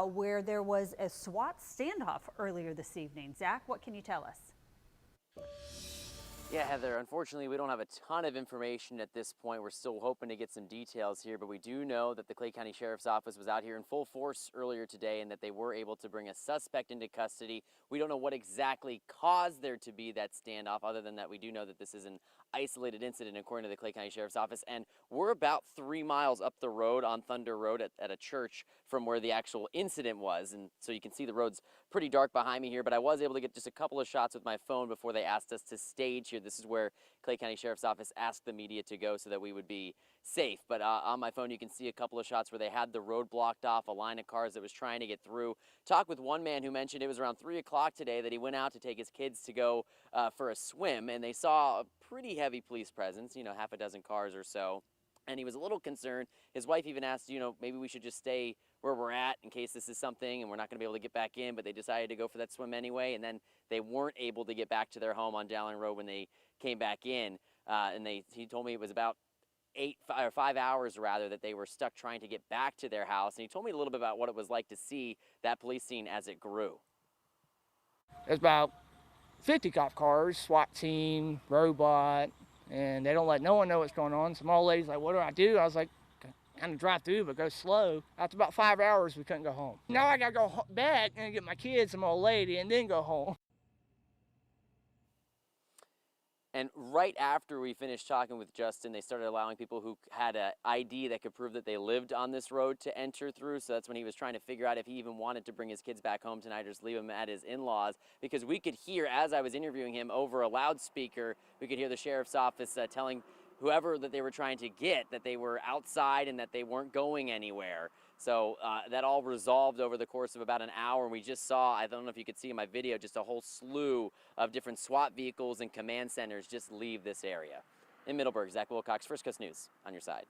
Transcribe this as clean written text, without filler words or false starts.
Where there was a SWAT standoff earlier this evening. Zach, what can you tell us? Yeah, Heather, unfortunately, we don't have a ton of information at this point. We're still hoping to get some details here, but we do know that the Clay County Sheriff's Office was out here in full force earlier today and that they were able to bring a suspect into custody. We don't know what exactly caused there to be that standoff, other than that we do know that this is an isolated incident according to the Clay County Sheriff's Office, and we're about 3 miles up the road on Thunder Road at a church from where the actual incident was, and so you can see the road's pretty dark behind me here, but I was able to get just a couple of shots with my phone before they asked us to stage here. This is where Clay County Sheriff's Office asked the media to go so that we would be safe. But on my phone, you can see a couple of shots where they had the road blocked off, a line of cars that was trying to get through. Talked with one man who mentioned it was around 3 o'clock today that he went out to take his kids to go for a swim, and they saw a pretty heavy police presence, half a dozen cars or so. And he was a little concerned. His wife even asked, maybe we should just stay where we're at in case this is something and we're not going to be able to get back in, but they decided to go for that swim anyway, and then they weren't able to get back to their home on Dowling Road when they came back in. He told me it was about 5 hours rather that they were stuck trying to get back to their house, and he told me a little bit about what it was like to see that police scene as it grew. There's about 50 cop cars, SWAT team, robot, and they don't let no one know what's going on. Some old lady's like, what do I do? I was like, kind of drive through, but go slow. After about 5 hours, we couldn't go home. Now I gotta go back and get my kids, some old lady, and then go home. And right after we finished talking with Justin, they started allowing people who had an ID that could prove that they lived on this road to enter through. So that's when he was trying to figure out if he even wanted to bring his kids back home tonight or just leave them at his in-laws. Because we could hear, as I was interviewing him over a loudspeaker, we could hear the sheriff's office telling whoever that they were trying to get that they were outside and that they weren't going anywhere. So that all resolved over the course of about an hour. And we just saw, I don't know if you could see in my video, just a whole slew of different SWAT vehicles and command centers just leave this area. In Middleburg, Zach Wilcox, First Coast News, on your side.